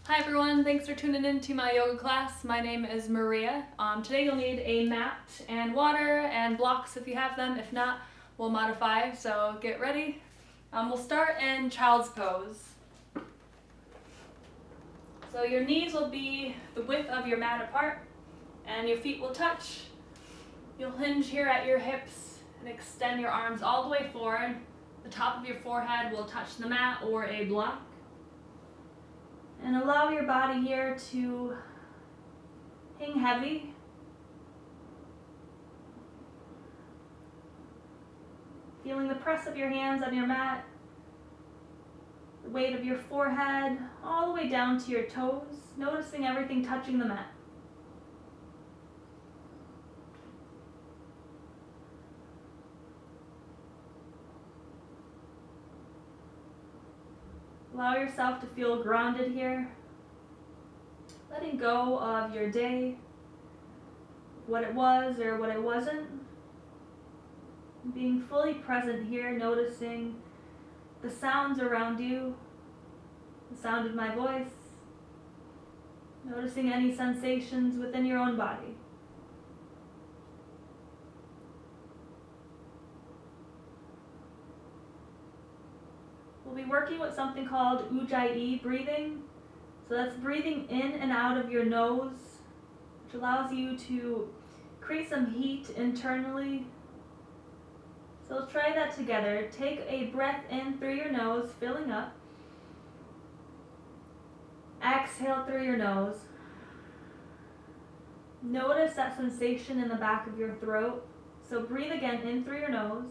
Hi everyone, thanks for tuning in to my yoga class. My name is Mariea. Today you'll need a mat and water and blocks if you have them. If not, we'll modify, so get ready. We'll start in child's pose. So your knees will be the width of your mat apart and your feet will touch. You'll hinge here at your hips and extend your arms all the way forward. The top of your forehead will touch the mat or a block. And allow your body here to hang heavy. Feeling the press of your hands on your mat, the weight of your forehead, all the way down to your toes, noticing everything touching the mat. Allow yourself to feel grounded here, letting go of your day, what it was or what it wasn't. Being fully present here, noticing the sounds around you, the sound of my voice, noticing any sensations within your own body. We'll be working with something called Ujjayi breathing. So that's breathing in and out of your nose, which allows you to create some heat internally. So let's try that together. Take a breath in through your nose, filling up. Exhale through your nose. Notice that sensation in the back of your throat. So breathe again in through your nose.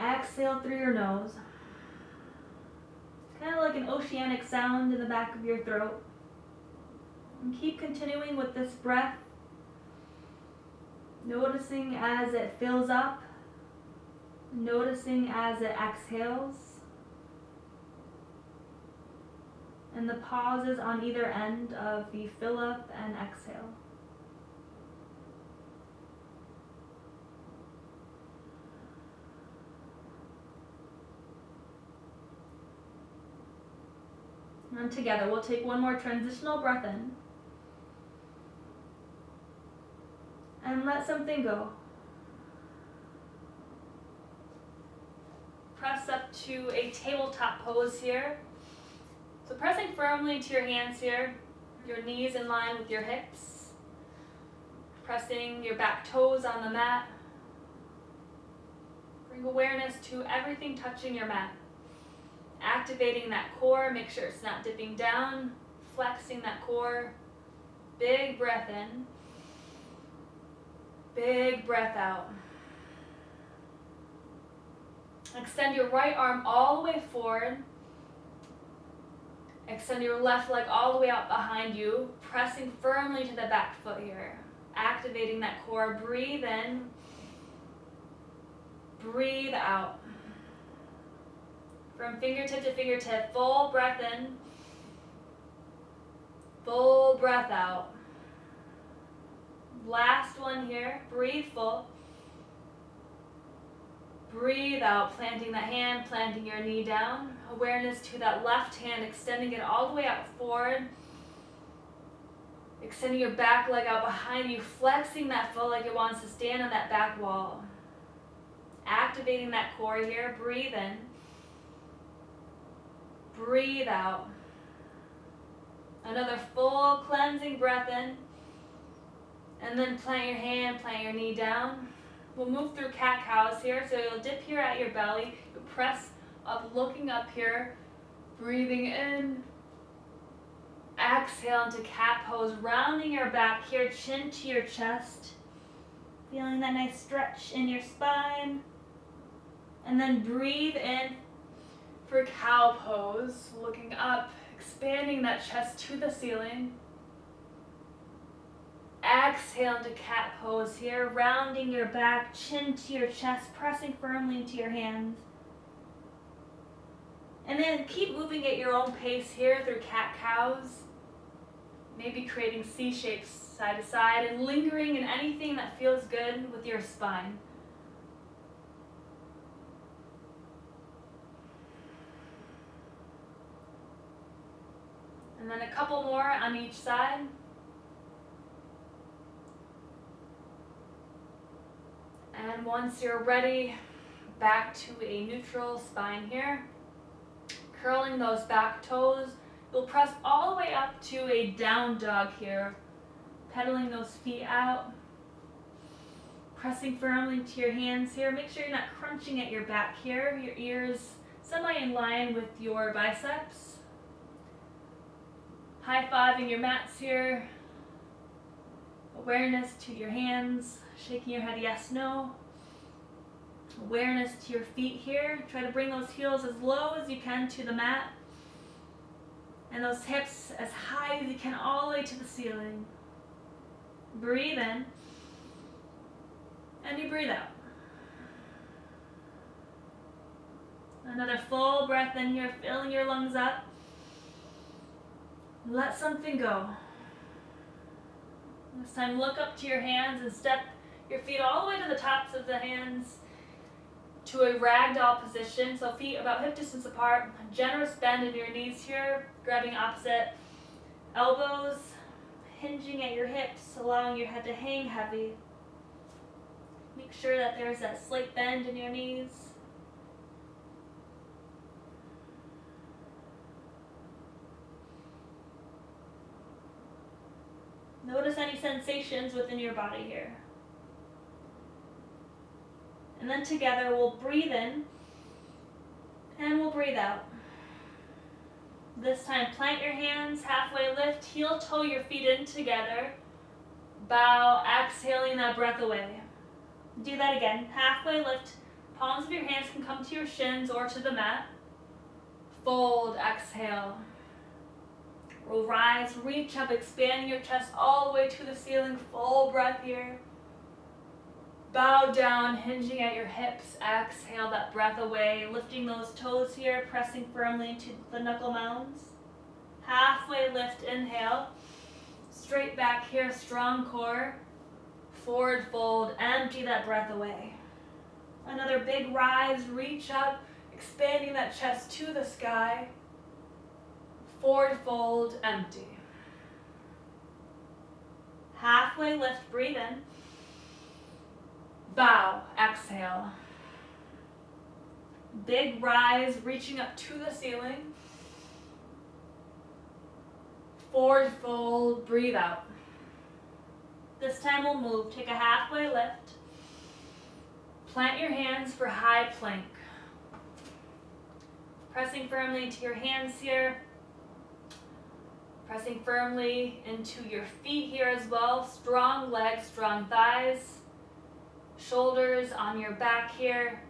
Exhale through your nose. It's kind of like an oceanic sound in the back of your throat. And keep continuing with this breath, noticing as it fills up, noticing as it exhales, and the pauses on either end of the fill up and exhale. And together, we'll take one more transitional breath in. And let something go. Press up to a tabletop pose here. So pressing firmly to your hands here, your knees in line with your hips. Pressing your back toes on the mat. Bring awareness to everything touching your mat. Activating that core, make sure it's not dipping down, flexing that core. Big breath in, big breath out. Extend your right arm all the way forward. Extend your left leg all the way out behind you, pressing firmly to the back foot here. Activating that core, breathe in, breathe out. From fingertip to fingertip, full breath in, full breath out. Last one here, breathe full. Breathe out, planting that hand, planting your knee down. Awareness to that left hand, extending it all the way out forward. Extending your back leg out behind you, flexing that foot like it wants to stand on that back wall. Activating that core here, breathe in. Breathe out. Another full cleansing breath in. And then plant your hand, plant your knee down. We'll move through cat-cows here. So you'll dip here at your belly. You'll press up, looking up here. Breathing in. Exhale into cat pose. Rounding your back here, chin to your chest. Feeling that nice stretch in your spine. And then breathe in for cow pose, looking up, expanding that chest to the ceiling. Exhale into cat pose here, rounding your back, chin to your chest, pressing firmly into your hands. And then keep moving at your own pace here through cat-cows. Maybe creating C shapes side to side and lingering in anything that feels good with your spine. And then a couple more on each side. And once you're ready, back to a neutral spine here. Curling those back toes. You'll press all the way up to a down dog here. Pedaling those feet out. Pressing firmly to your hands here. Make sure you're not crunching at your back here. Your ears semi in line with your biceps. High-fiving your mats here. Awareness to your hands. Shaking your head yes, no. Awareness to your feet here. Try to bring those heels as low as you can to the mat. And those hips as high as you can all the way to the ceiling. Breathe in. And you breathe out. Another full breath in here, filling your lungs up. Let something go. This time look up to your hands and step your feet all the way to the tops of the hands to a ragdoll position. So feet about hip distance apart. Generous bend in your knees here, grabbing opposite elbows, hinging at your hips, allowing your head to hang heavy. Make sure that there's that slight bend in your knees. Notice any sensations within your body here. And then together we'll breathe in and we'll breathe out. This time plant your hands, halfway lift, heel toe your feet in together. Bow, exhaling that breath away. Do that again. Halfway lift, palms of your hands can come to your shins or to the mat. Fold, exhale. We'll rise, reach up, expanding your chest all the way to the ceiling. Full breath here. Bow down, hinging at your hips. Exhale that breath away. Lifting those toes here, pressing firmly to the knuckle mounds. Halfway lift, inhale. Straight back here, strong core. Forward fold, empty that breath away. Another big rise, reach up, expanding that chest to the sky. Forward fold, empty. Halfway lift, breathe in. Bow, exhale. Big rise, reaching up to the ceiling. Forward fold, breathe out. This time we'll move. Take a halfway lift. Plant your hands for high plank. Pressing firmly into your hands here. Pressing firmly into your feet here as well. Strong legs, strong thighs. Shoulders on your back here.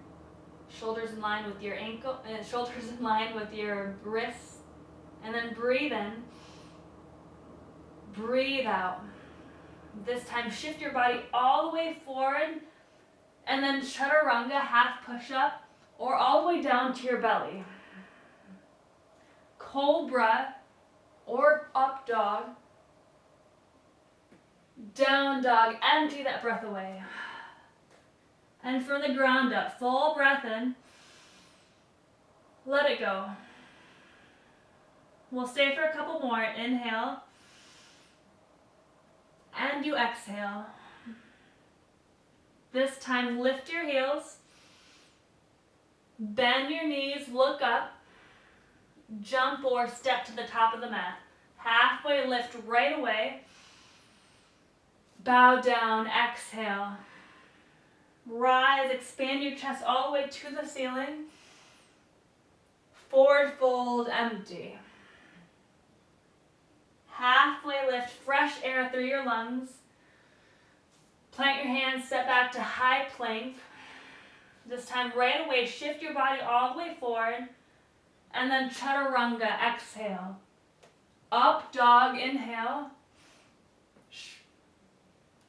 Shoulders in line with your ankle, shoulders in line with your wrists. And then breathe in. Breathe out. This time shift your body all the way forward and then chaturanga, half push up, or all the way down to your belly. Cobra or up dog. Down dog, empty that breath away. And from the ground up, full breath in. Let it go. We'll stay for a couple more. Inhale. And you exhale. This time lift your heels. Bend your knees, look up. Jump or step to the top of the mat. Halfway lift right away. Bow down, exhale. Rise, expand your chest all the way to the ceiling. Forward fold, empty. Halfway lift, fresh air through your lungs. Plant your hands, step back to high plank. This time right away, shift your body all the way forward. And then chaturanga, exhale. Up dog, inhale.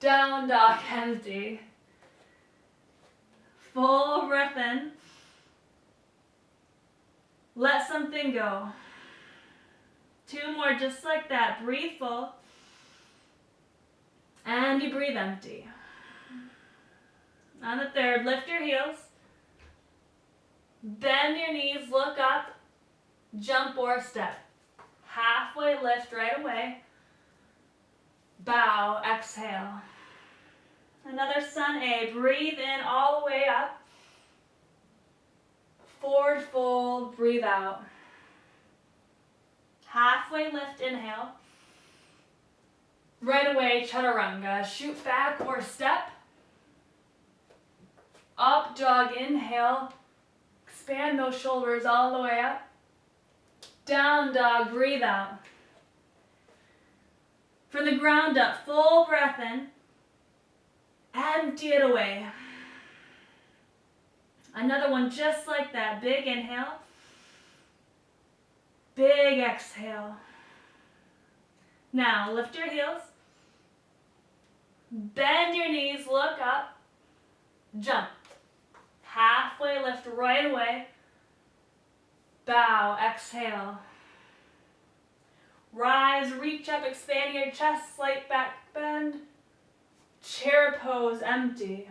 Down dog, empty. Full breath in. Let something go. 2 more just like that. Breathe full. And you breathe empty. On the third, lift your heels. Bend your knees, look up. Jump or step. Halfway lift right away. Bow, exhale. Another sun A. Breathe in all the way up. Forward fold, breathe out. Halfway lift, inhale. Right away, chaturanga. Shoot back or step. Up dog, inhale. Expand those shoulders all the way up. Down dog, breathe out. For the ground up, full breath in. Empty it away. Another one just like that. Big inhale. Big exhale. Now lift your heels. Bend your knees, look up. Jump. Halfway lift right away. Bow, exhale. Rise, reach up, expand your chest, slight back bend. Chair pose, empty.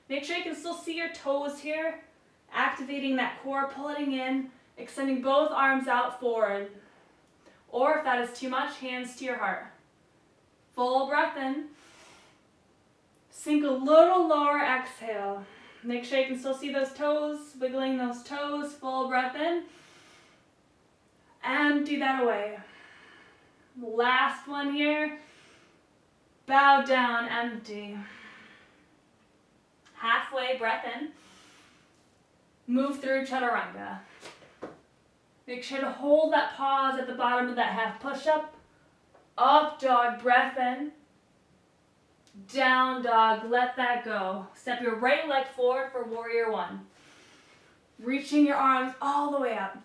Make sure you can still see your toes here. Activating that core, pulling in, extending both arms out forward. Or if that is too much, hands to your heart. Full breath in. Sink a little lower, exhale. Make sure you can still see those toes, wiggling those toes, full breath in. Empty that away. Last one here. Bow down, empty. Halfway, breath in. Move through chaturanga. Make sure to hold that pause at the bottom of that half push-up. Up dog, breath in. Down dog, let that go. Step your right leg forward for warrior one. Reaching your arms all the way up.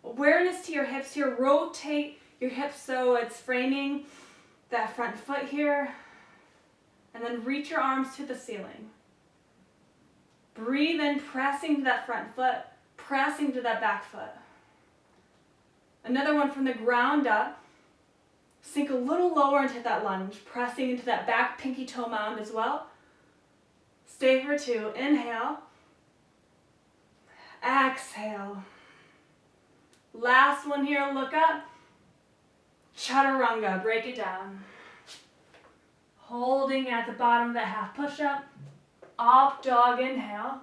Awareness to your hips here. Rotate your hips so it's framing that front foot here. And then reach your arms to the ceiling. Breathe in, pressing to that front foot, pressing to that back foot. Another one from the ground up. Sink a little lower into that lunge, pressing into that back pinky toe mound as well. Stay for two. Inhale. Exhale. Last one here, look up. Chaturanga, break it down. Holding at the bottom of that half push-up. Up dog, inhale.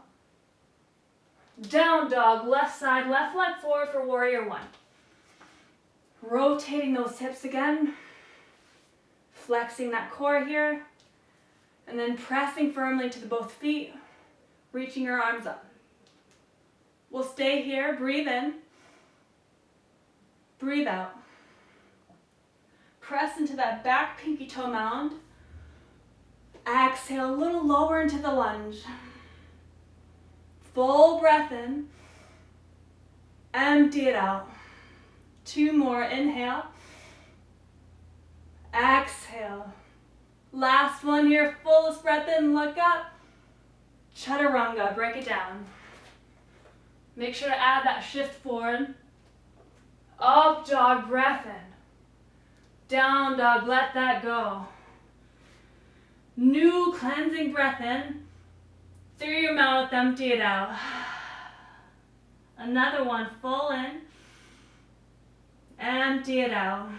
Down dog, left side, left leg forward for warrior one. Rotating those hips again. Flexing that core here. And then pressing firmly to the both feet. Reaching your arms up. We'll stay here, breathe in. Breathe out. Press into that back pinky toe mound. Exhale a little lower into the lunge. Full breath in. Empty it out. Two more. Inhale. Exhale. Last one here. Fullest breath in. Look up. Chaturanga. Break it down. Make sure to add that shift forward. Up dog. Breath in. Down dog. Let that go. New cleansing breath in. Through your mouth. Empty it out. Another one. Full in. Empty it out.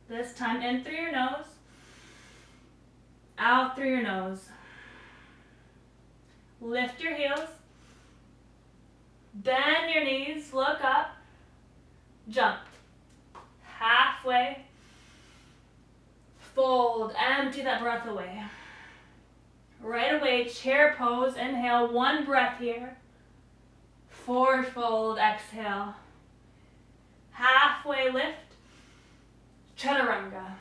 This time in through your nose. Out through your nose. Lift your heels. Bend your knees. Look up. Jump. Halfway. Fold. Empty that breath away. Right away, chair pose. Inhale. One breath here. Forward fold. Exhale. Halfway lift. Chaturanga.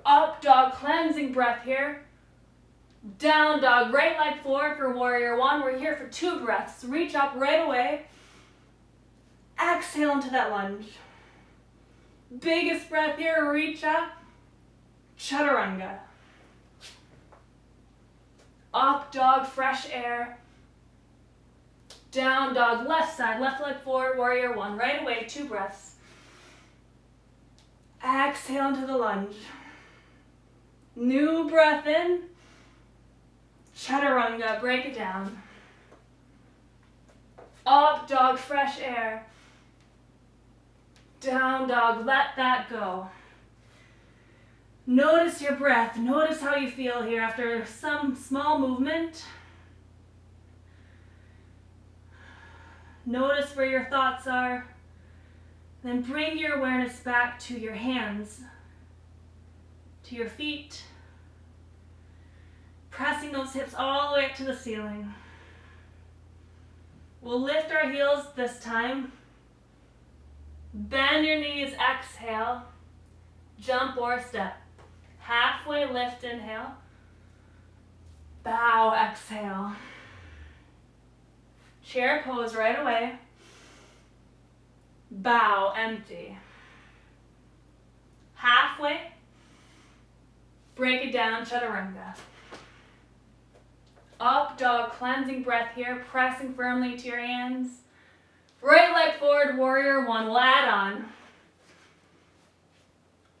Up dog, cleansing breath here. Down dog, right leg forward for warrior one. We're here for 2 breaths. Reach up right away. Exhale into that lunge. Biggest breath here, reach up. Chaturanga. Up dog, fresh air. Down dog, left side, left leg forward, warrior one. Right away, 2 breaths. Exhale into the lunge. New breath in. Chaturanga, break it down. Up dog, fresh air. Down dog, let that go. Notice your breath. Notice how you feel here after some small movement. Notice where your thoughts are. Then bring your awareness back to your hands, to your feet, pressing those hips all the way up to the ceiling. We'll lift our heels this time. Bend your knees, exhale. Jump or step. Halfway lift, inhale. Bow, exhale. Chair pose right away. Bow, empty. Halfway. Break it down, chaturanga. Up dog, cleansing breath here, pressing firmly to your hands. Right leg forward, warrior one, we'll add on.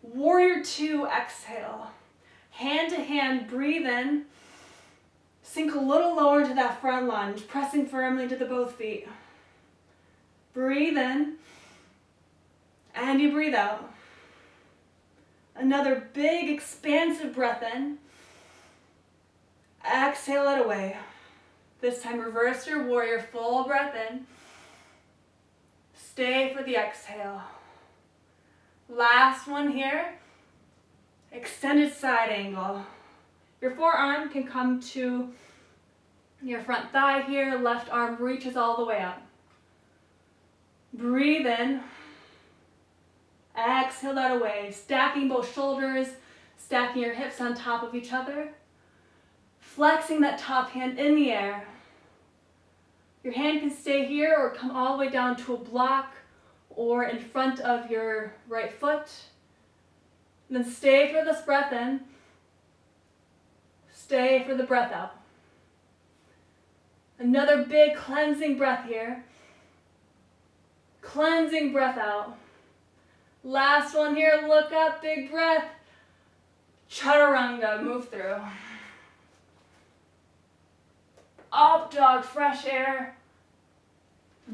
Warrior two, exhale. Hand to hand, breathe in. Sink a little lower to that front lunge, pressing firmly to the both feet. Breathe in, and you breathe out. Another big, expansive breath in. Exhale it away. This time reverse your warrior, full breath in. Stay for the exhale. Last one here. Extended side angle. Your forearm can come to your front thigh here. Left arm reaches all the way up. Breathe in. Exhale that away. Stacking both shoulders. Stacking your hips on top of each other. Flexing that top hand in the air. Your hand can stay here or come all the way down to a block or in front of your right foot. And then stay for this breath in. Stay for the breath out. Another big cleansing breath here. Cleansing breath out. Last one here, look up, big breath. Chaturanga, move through. Up dog, fresh air.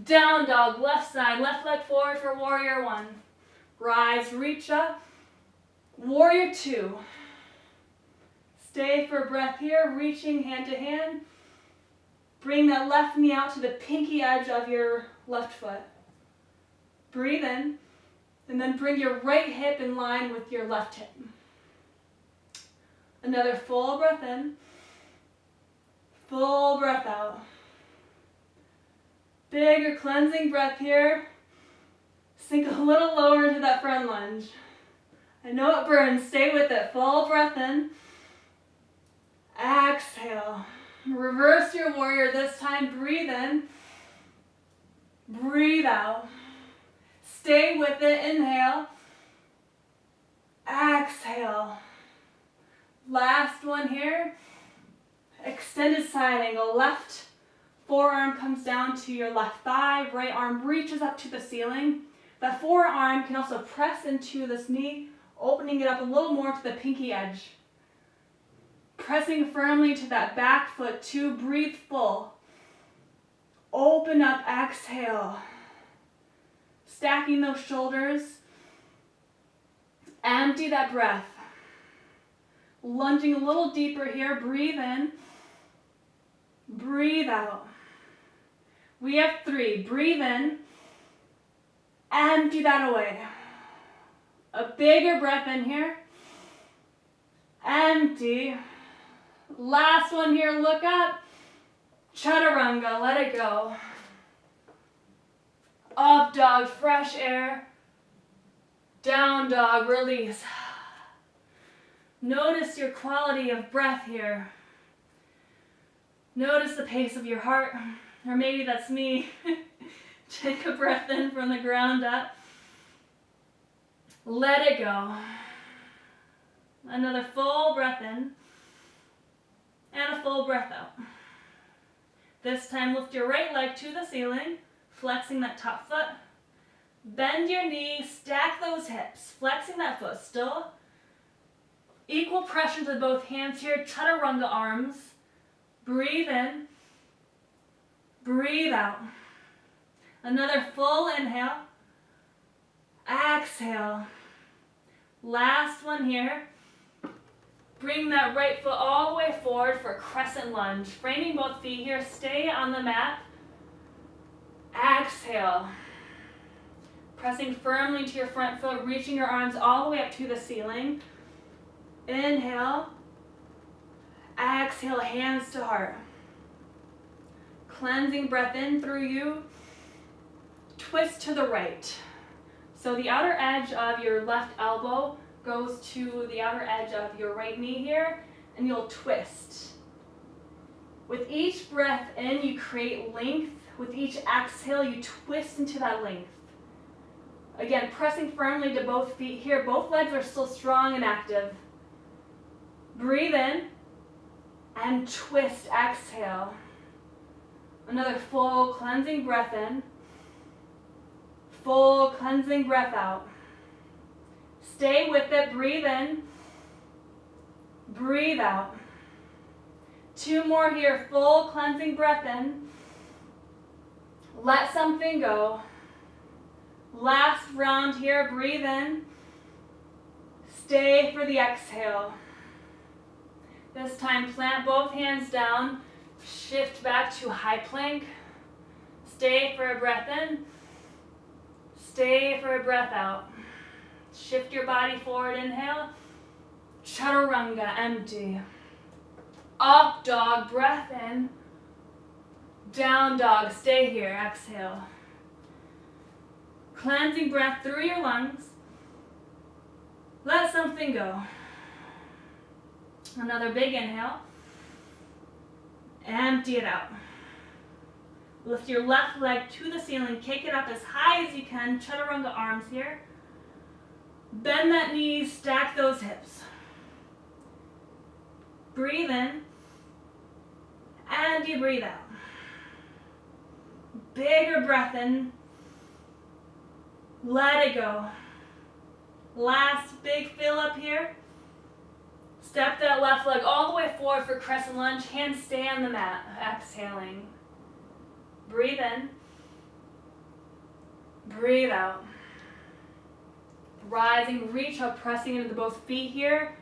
Down dog, left side, left leg forward for warrior one. Rise, reach up. Warrior two. Stay for a breath here, reaching hand to hand. Bring that left knee out to the pinky edge of your left foot. Breathe in, and then bring your right hip in line with your left hip. Another full breath in. Full breath out. Bigger cleansing breath here. Sink a little lower into that front lunge. I know it burns, stay with it. Full breath in. Exhale. Reverse your warrior this time. Breathe in. Breathe out. Stay with it. Inhale. Exhale. Last one here. Extended side angle. Left forearm comes down to your left thigh. Right arm reaches up to the ceiling. That forearm can also press into this knee, opening it up a little more to the pinky edge. Pressing firmly to that back foot. Two, breathe full. Open up, exhale. Stacking those shoulders. Empty that breath. Lunging a little deeper here. Breathe in. Breathe out. We have three. Breathe in. Empty that away. A bigger breath in here. Empty. Last one here. Look up. Chaturanga. Let it go. Up dog. Fresh air. Down dog. Release. Notice your quality of breath here. Notice the pace of your heart, or maybe that's me. Take a breath in from the ground up. Let it go. Another full breath in, and a full breath out. This time lift your right leg to the ceiling, flexing that top foot. Bend your knee, stack those hips, flexing that foot still. Equal pressure to both hands here, chaturanga arms. Breathe in, breathe out. Another full inhale. Exhale. Last one here. Bring that right foot all the way forward for a crescent lunge. Framing both feet here. Stay on the mat. Exhale. Pressing firmly to your front foot, reaching your arms all the way up to the ceiling. Inhale. Exhale, hands to heart. Cleansing breath in through you. Twist to the right. So the outer edge of your left elbow goes to the outer edge of your right knee here, and you'll twist. With each breath in, you create length. With each exhale, you twist into that length. Again, pressing firmly to both feet here. Both legs are still strong and active. Breathe in and twist, exhale. Another full cleansing breath in. Full cleansing breath out. Stay with it, breathe in. Breathe out. 2 more here, full cleansing breath in. Let something go. Last round here, breathe in. Stay for the exhale. This time, plant both hands down. Shift back to high plank. Stay for a breath in. Stay for a breath out. Shift your body forward, inhale. Chaturanga, empty. Up dog, breath in. Down dog, stay here, exhale. Cleansing breath through your lungs. Let something go. Another big inhale. Empty it out. Lift your left leg to the ceiling. Kick it up as high as you can. Chaturanga arms here. Bend that knee. Stack those hips. Breathe in. And you breathe out. Bigger breath in. Let it go. Last big fill up here. Step that left leg all the way forward for crescent lunge. Hands stay on the mat. Exhaling. Breathe in. Breathe out. Rising, reach up, pressing into both feet here.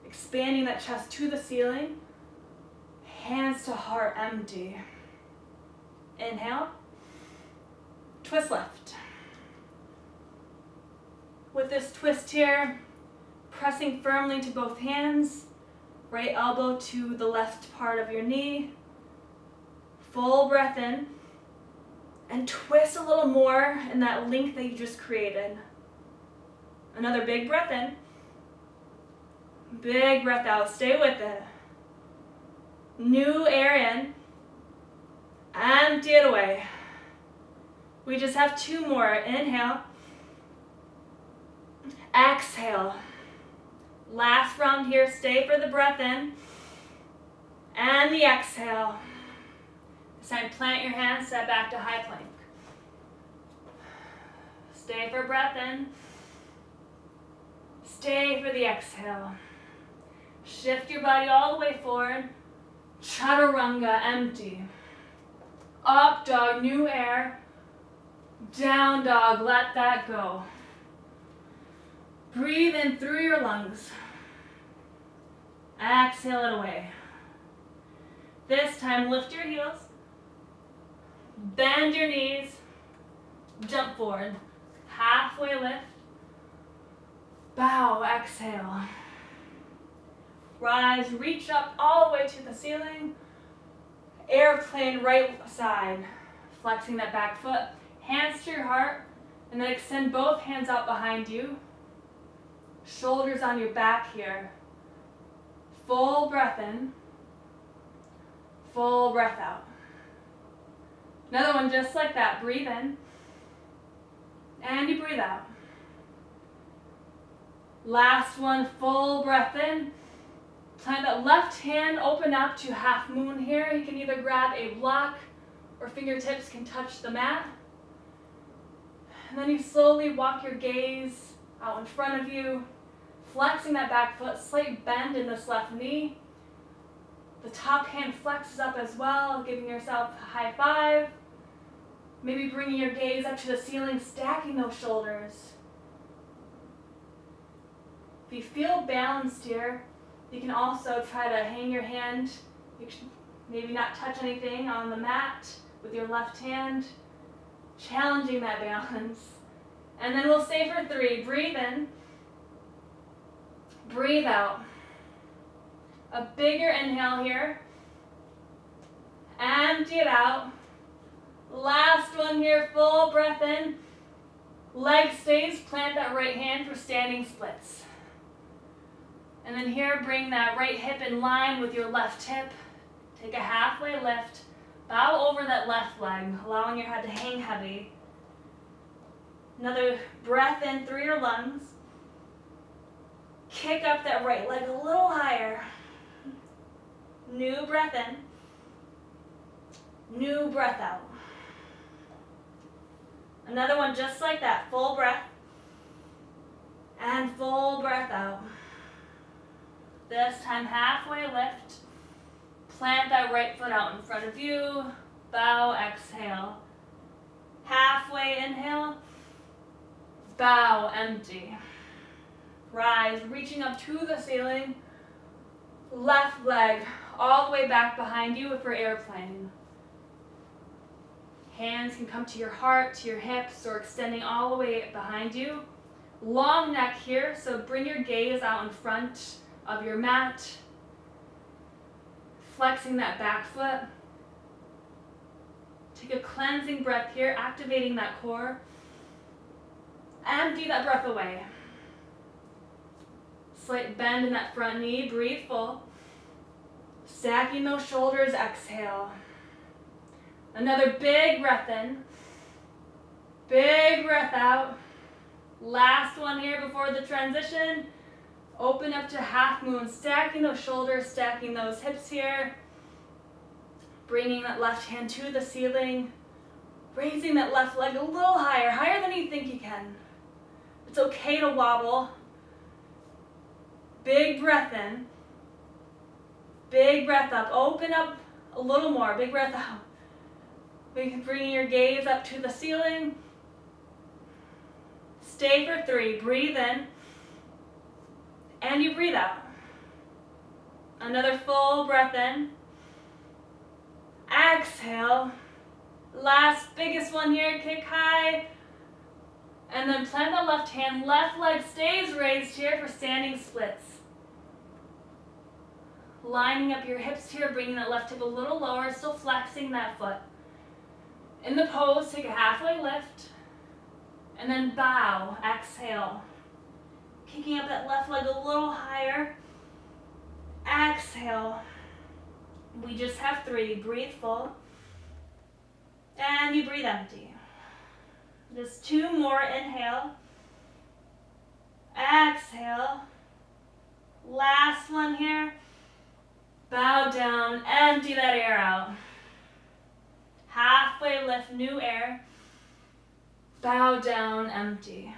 Expanding that chest to the ceiling. Hands to heart, empty. Inhale. Twist left. With this twist here, pressing firmly to both hands. Right elbow to the left part of your knee. Full breath in. And twist a little more in that length that you just created. Another big breath in. Big breath out. Stay with it. New air in. Empty it away. We just have 2 more. Inhale. Exhale. Last round here. Stay for the breath in. And the exhale. This time, plant your hands, step back to high plank. Stay for breath in. Stay for the exhale. Shift your body all the way forward. Chaturanga, empty. Up dog, new air. Down dog, let that go. Breathe in through your lungs. Exhale it away. This time, lift your heels. Bend your knees. Jump forward. Halfway lift. Bow, exhale. Rise, reach up all the way to the ceiling. Airplane right side. Flexing that back foot. Hands to your heart. And then extend both hands out behind you. Shoulders on your back here. Full breath in. Full breath out. Another one just like that. Breathe in. And you breathe out. Last one, full breath in. Plant that left hand, open up to half moon here. You can either grab a block or fingertips can touch the mat. And then you slowly walk your gaze out in front of you, flexing that back foot, slight bend in this left knee. The top hand flexes up as well, giving yourself a high five. Maybe bringing your gaze up to the ceiling, stacking those shoulders. If you feel balanced here, you can also try to hang your hand. You should maybe not touch anything on the mat with your left hand, challenging that balance. And then we'll stay for 3. Breathe in, breathe out. A bigger inhale here. Empty it out. Last one here, full breath in. Leg stays, plant that right hand for standing splits. And then here, bring that right hip in line with your left hip. Take a halfway lift. Bow over that left leg, allowing your head to hang heavy. Another breath in through your lungs. Kick up that right leg a little higher. New breath in. New breath out. Another one just like that. Full breath. And full breath out. This time halfway lift. Plant that right foot out in front of you. Bow, exhale. Halfway inhale. Bow, empty. Rise, reaching up to the ceiling. Left leg all the way back behind you for airplane. Hands can come to your heart, to your hips, or extending all the way behind you. Long neck here, so bring your gaze out in front of your mat. Flexing that back foot. Take a cleansing breath here, activating that core. Empty that breath away. Slight bend in that front knee, breathe full. Stacking those shoulders, exhale. Another big breath in. Big breath out. Last one here before the transition. Open up to half moon, stacking those shoulders, stacking those hips here. Bringing that left hand to the ceiling. Raising that left leg a little higher, higher than you think you can. It's okay to wobble. Big breath in. Big breath up. Open up a little more. Big breath out. Bringing your gaze up to the ceiling. Stay for 3. Breathe in. And you breathe out. Another full breath in. Exhale. Last biggest one here. Kick high. And then plant the left hand. Left leg stays raised here for standing splits. Lining up your hips here, bringing that left hip a little lower, still flexing that foot. In the pose, take a halfway lift, and then bow, exhale. Kicking up that left leg a little higher. Exhale. We just have 3. Breathe full. And you breathe empty. Just 2 more. Inhale. Exhale. Last one here. Bow down. Empty that air out. Halfway lift, new air. Bow down, empty.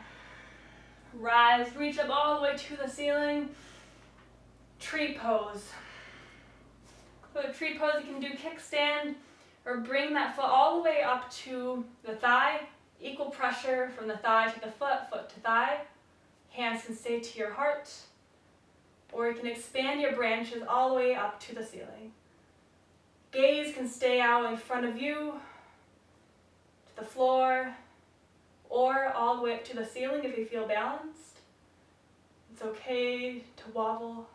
Rise, reach up all the way to the ceiling. Tree pose. For the tree pose, you can do kickstand or bring that foot all the way up to the thigh. Equal pressure from the thigh to the foot, foot to thigh. Hands can stay to your heart. Or you can expand your branches all the way up to the ceiling. Gaze can stay out in front of you, to the floor, or all the way up to the ceiling if you feel balanced. It's okay to wobble.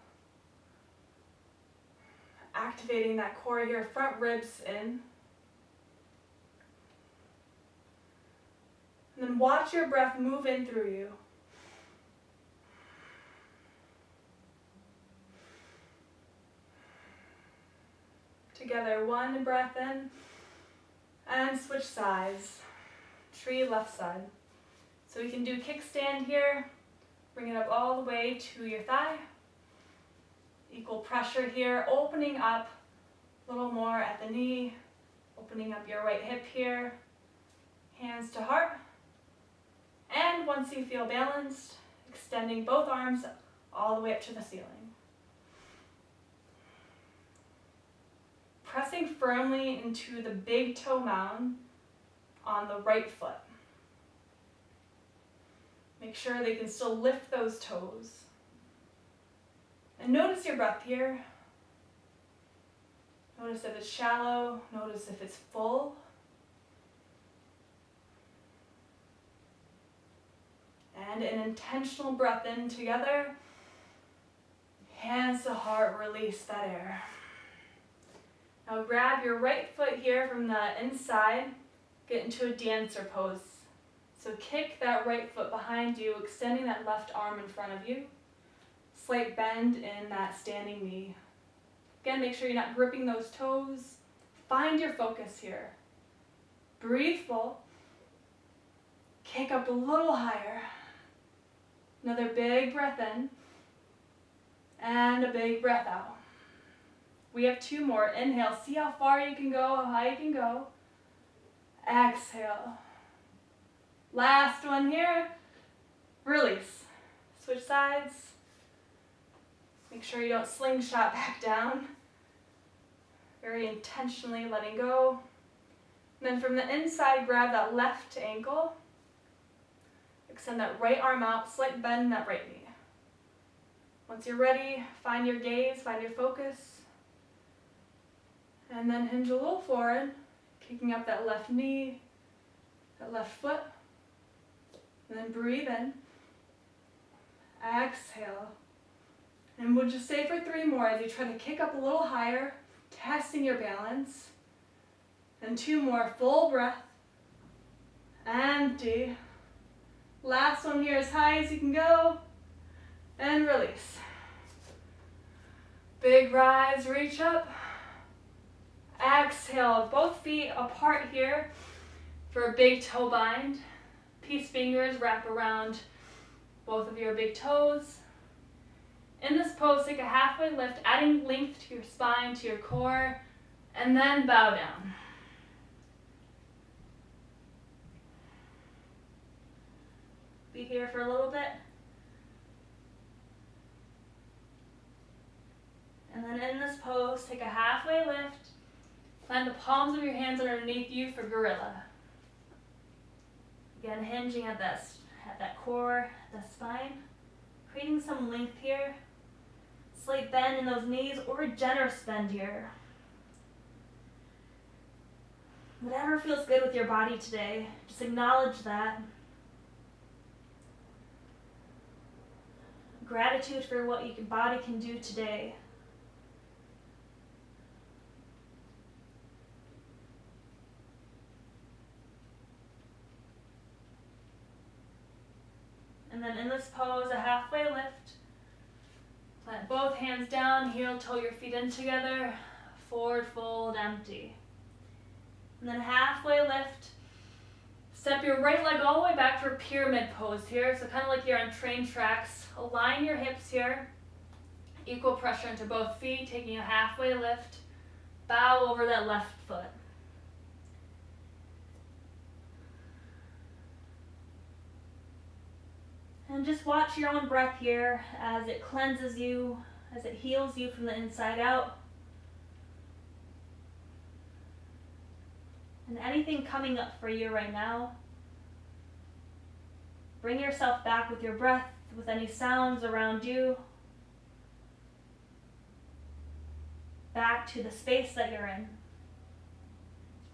Activating that core here, front ribs in. And then watch your breath move in through you. Together, 1 breath in, and switch sides. Tree left side. So you can do kickstand here, bring it up all the way to your thigh. Equal pressure here, opening up a little more at the knee, opening up your right hip here, hands to heart. And once you feel balanced, extending both arms all the way up to the ceiling. Pressing firmly into the big toe mound, on the right foot. Make sure that you can still lift those toes. And notice your breath here. Notice if it's shallow. Notice if it's full. And an intentional breath in together. Hands to heart, release that air. Now grab your right foot here from the inside. Get into a dancer pose. So kick that right foot behind you, extending that left arm in front of you. Slight bend in that standing knee. Again, make sure you're not gripping those toes. Find your focus here. Breathe full. Kick up a little higher. Another big breath in. And a big breath out. We have 2 more. Inhale. See how far you can go, how high you can go. Exhale. Last one here. Release. Switch sides. Make sure you don't slingshot back down. Very intentionally letting go. And then from the inside, grab that left ankle. Extend that right arm out, slight bend in that right knee. Once you're ready, find your gaze, find your focus. And then hinge a little forward, kicking up that left knee, that left foot. And then breathe in. Exhale. And we'll just stay for 3 more as you try to kick up a little higher, testing your balance. And 2 more, full breath. Empty. Last one here, as high as you can go. And release. Big rise, reach up. Exhale, both feet apart here for a big toe bind. Peace fingers wrap around both of your big toes. In this pose, take a halfway lift, adding length to your spine, to your core, and then bow down. Be here for a little bit. And then in this pose, take a halfway lift, plant the palms of your hands underneath you for gorilla. Again, hinging at that core, the spine, creating some length here. Slight bend in those knees or a generous bend here. Whatever feels good with your body today, just acknowledge that. Gratitude for what your body can do today. And then in this pose, a halfway lift. Plant both hands down, heel, toe your feet in together. Forward fold, empty. And then halfway lift. Step your right leg all the way back for a pyramid pose here. So kind of like you're on train tracks. Align your hips here. Equal pressure into both feet, taking a halfway lift. Bow over that left foot. And just watch your own breath here as it cleanses you, as it heals you from the inside out. And anything coming up for you right now, bring yourself back with your breath, with any sounds around you, back to the space that you're in,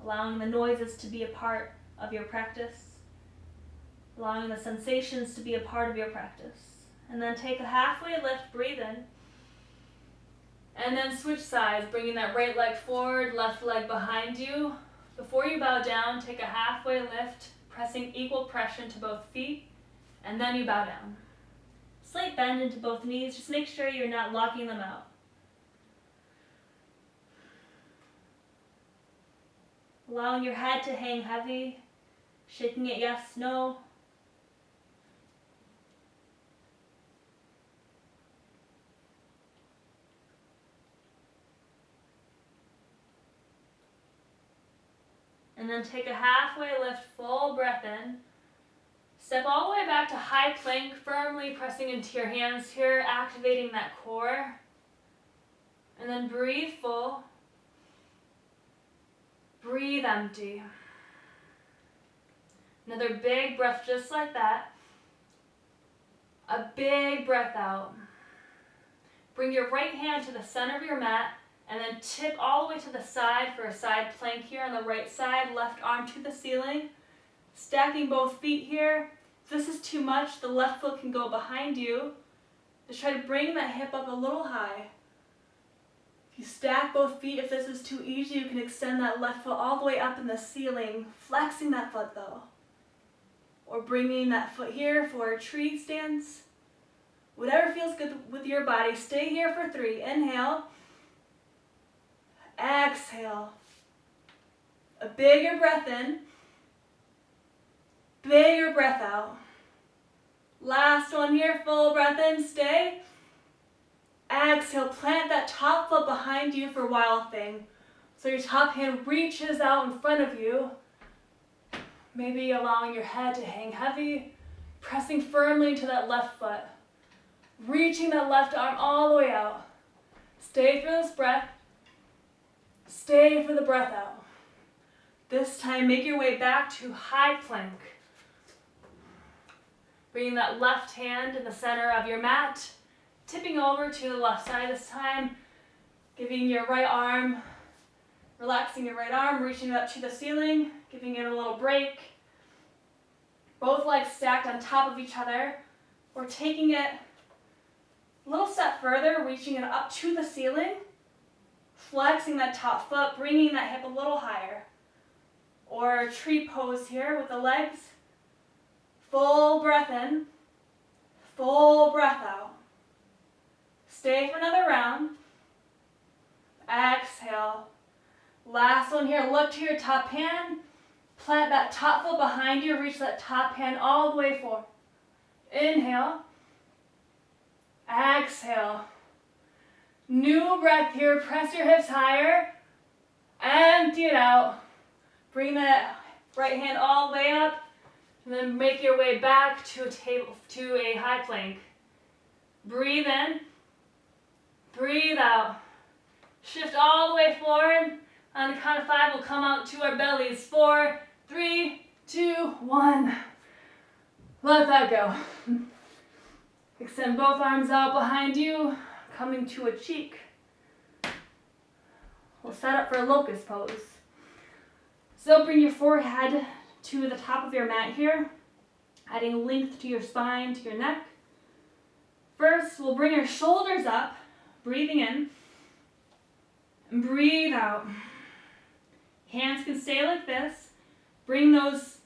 allowing the noises to be a part of your practice. Allowing the sensations to be a part of your practice. And then take a halfway lift, breathe in. And then switch sides, bringing that right leg forward, left leg behind you. Before you bow down, take a halfway lift, pressing equal pressure into both feet. And then you bow down. Slight bend into both knees, just make sure you're not locking them out. Allowing your head to hang heavy, shaking it yes, no. And then take a halfway lift, full breath in. Step all the way back to high plank, firmly pressing into your hands here, activating that core. And then breathe full. Breathe empty. Another big breath just like that. A big breath out. Bring your right hand to the center of your mat and then tip all the way to the side for a side plank here on the right side. Left arm to the ceiling. Stacking both feet here. If this is too much, the left foot can go behind you. Just try to bring that hip up a little high. If you stack both feet, if this is too easy, you can extend that left foot all the way up in the ceiling, flexing that foot though. Or bringing that foot here for a tree stance. Whatever feels good with your body. Stay here for 3. Inhale. Exhale. A bigger breath in. Bigger breath out. Last one here. Full breath in. Stay. Exhale. Plant that top foot behind you for Wild Thing. So your top hand reaches out in front of you. Maybe allowing your head to hang heavy. Pressing firmly into that left foot. Reaching that left arm all the way out. Stay for this breath. Stay for the breath out. This time, make your way back to high plank. Bringing that left hand in the center of your mat. Tipping over to the left side this time. Giving your right arm, relaxing your right arm, reaching it up to the ceiling. Giving it a little break. Both legs stacked on top of each other. We're taking it a little step further, reaching it up to the ceiling, flexing that top foot, bringing that hip a little higher. Or a tree pose here with the legs. Full breath in, full breath out. Stay for another round. Exhale. Last one here, look to your top hand. Plant that top foot behind you, reach that top hand all the way forward. Inhale. Exhale. New breath here. Press your hips higher. Empty it out. Bring that right hand all the way up. And then make your way back to a high plank. Breathe in. Breathe out. Shift all the way forward. On the count of 5, we'll come out to our bellies. 4, 3, 2, 1. Let that go. Extend both arms out behind you, coming to a cheek. We'll set up for a locust pose. So bring your forehead to the top of your mat here, adding length to your spine, to your neck. First, we'll bring our shoulders up, breathing in, and breathe out. Hands can stay like this. Bring those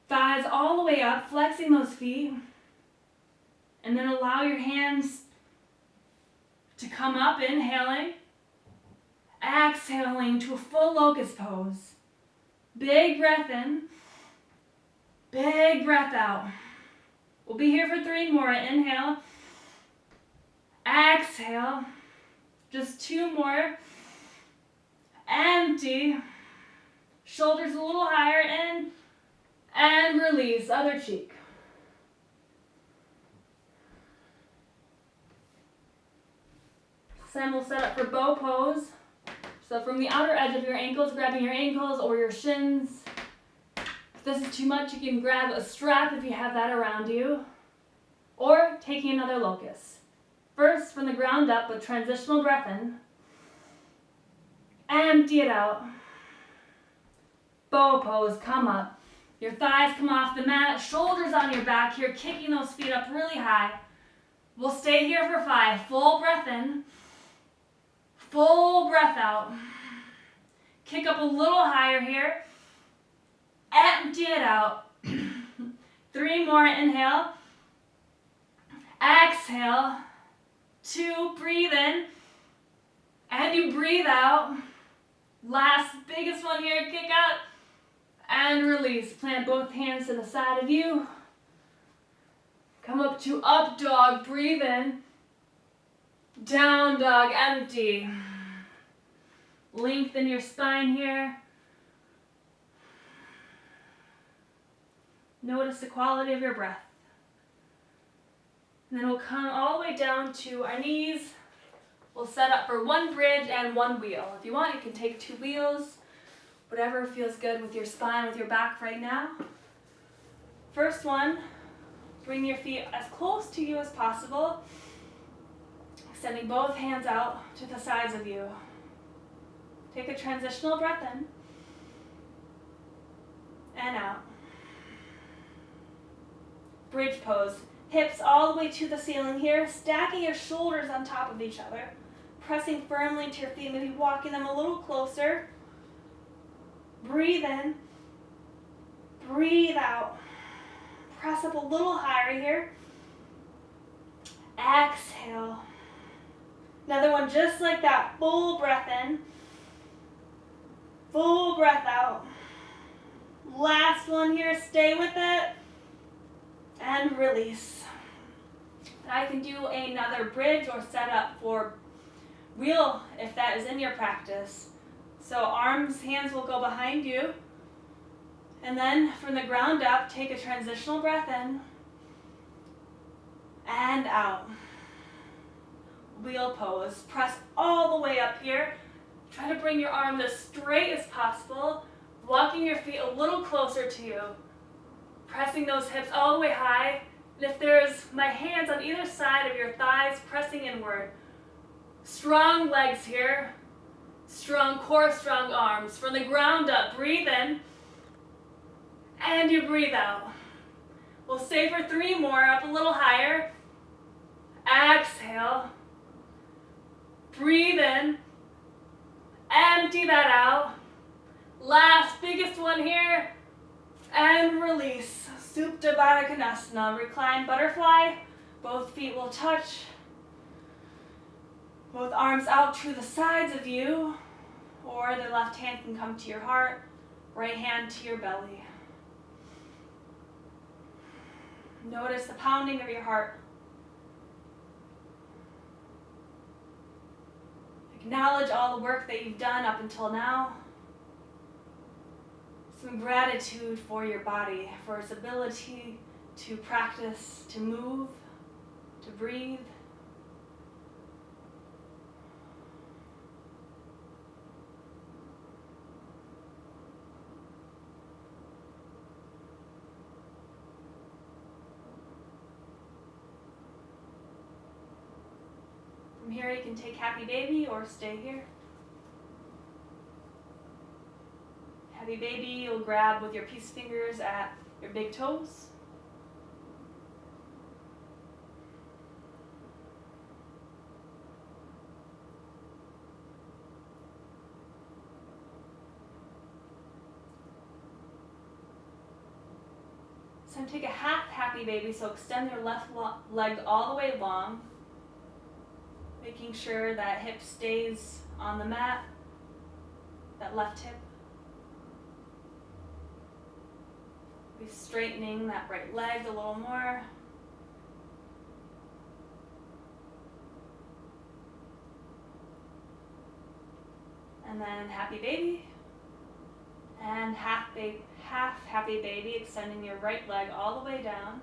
thighs all the way up, flexing those feet. And then allow your hands to come up, inhaling. Exhaling to a full locust pose. Big breath in. Big breath out. We'll be here for 3 more. Inhale. Exhale. Just 2 more. Empty. Shoulders a little higher in. And release. Other cheek. Then we'll set up for bow pose. So from the outer edge of your ankles, grabbing your ankles or your shins. If this is too much, you can grab a strap if you have that around you. Or taking another locust. First, from the ground up with transitional breath in. Empty it out. Bow pose, come up. Your thighs come off the mat, shoulders on your back here, kicking those feet up really high. We'll stay here for 5. Full breath in. Full breath out. Kick up a little higher here. Empty it out. 3 more. Inhale. Exhale. 2. Breathe in. And you breathe out. Last biggest one here. Kick up. And release. Plant both hands to the side of you. Come up to up dog. Breathe in. Down dog, empty. Lengthen your spine here. Notice the quality of your breath. And then we'll come all the way down to our knees. We'll set up for 1 bridge and 1 wheel. If you want, you can take 2 wheels. Whatever feels good with your spine, with your back right now. First one, bring your feet as close to you as possible, extending both hands out to the sides of you. Take a transitional breath in and out. Bridge pose. Hips all the way to the ceiling here, stacking your shoulders on top of each other, pressing firmly into your feet, maybe walking them a little closer. Breathe in, breathe out. Press up a little higher here. Exhale. Another one just like that. Full breath in. Full breath out. Last one here. Stay with it. And release. And I can do another bridge or setup for wheel if that is in your practice. So arms, hands will go behind you. And then from the ground up, take a transitional breath in and out. Wheel pose. Press all the way up here. Try to bring your arms as straight as possible, walking your feet a little closer to you. Pressing those hips all the way high. And if there's my hands on either side of your thighs, pressing inward. Strong legs here. Strong core, strong arms. From the ground up, breathe in. And you breathe out. We'll stay for 3 more, up a little higher. Exhale. Breathe in. Empty that out. Last, biggest one here. And release. Supta Baddha Konasana. Recline butterfly. Both feet will touch. Both arms out to the sides of you. Or the left hand can come to your heart. Right hand to your belly. Notice the pounding of your heart. Acknowledge all the work that you've done up until now. Some gratitude for your body, for its ability to practice, to move, to breathe. From here you can take happy baby or stay here. Happy baby, you'll grab with your peace fingers at your big toes. So take a half happy baby, so extend your left leg all the way long. Making sure that hip stays on the mat, that left hip. Be straightening that right leg a little more. And then happy baby. And half happy baby, extending your right leg all the way down.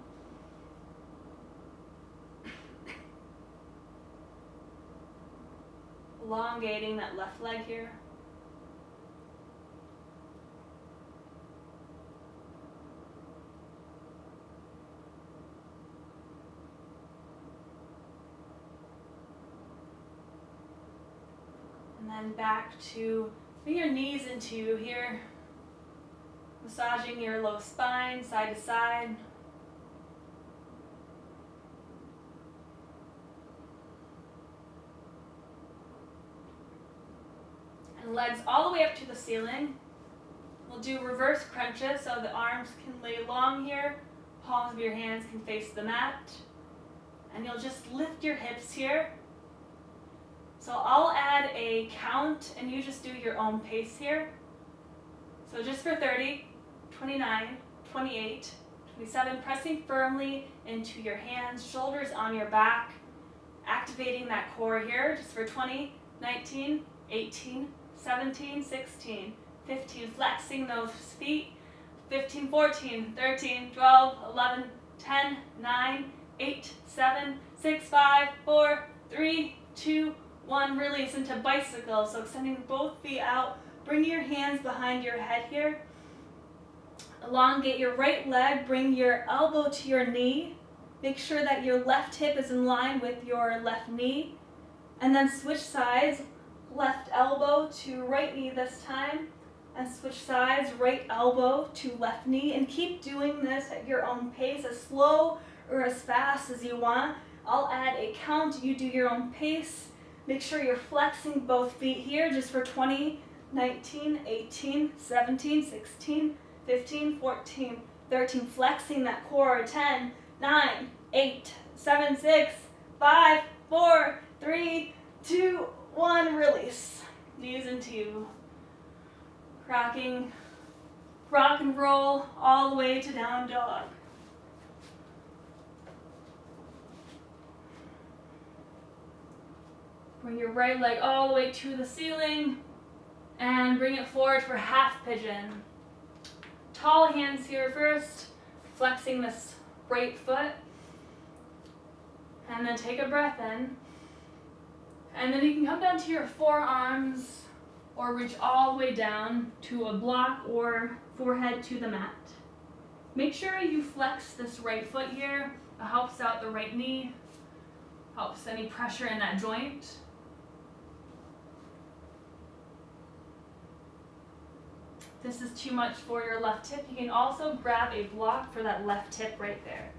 Elongating that left leg here. And then back to bring your knees into you here. Massaging your low spine, side to side. And legs all the way up to the ceiling. We'll do reverse crunches, so the arms can lay long here. Palms of your hands can face the mat. And you'll just lift your hips here. So I'll add a count, and you just do your own pace here. So just for 30, 29, 28, 27, pressing firmly into your hands, shoulders on your back, activating that core here, just for 20, 19, 18, 17, 16, 15, flexing those feet, 15, 14, 13, 12, 11, 10, 9, 8, 7, 6, 5, 4, 3, 2, 1, release into bicycle, so extending both feet out, bring your hands behind your head here. Elongate your right leg, bring your elbow to your knee. Make sure that your left hip is in line with your left knee. And then switch sides, left elbow to right knee this time. And switch sides, right elbow to left knee. And keep doing this at your own pace, as slow or as fast as you want. I'll add a count, you do your own pace. Make sure you're flexing both feet here just for 20, 19, 18, 17, 16, 15, 14, 13. Flexing that core. 10, 9, 8, 7, 6, 5, 4, 3, 2, 1. Release. Knees into you. Rocking, rock and roll all the way to down dog. Bring your right leg all the way to the ceiling and bring it forward for half pigeon. Tall hands here first, flexing this right foot. And then take a breath in. And then you can come down to your forearms or reach all the way down to a block or forehead to the mat. Make sure you flex this right foot here. It helps out the right knee, helps any pressure in that joint. If this is too much for your left hip, you can also grab a block for that left hip right there.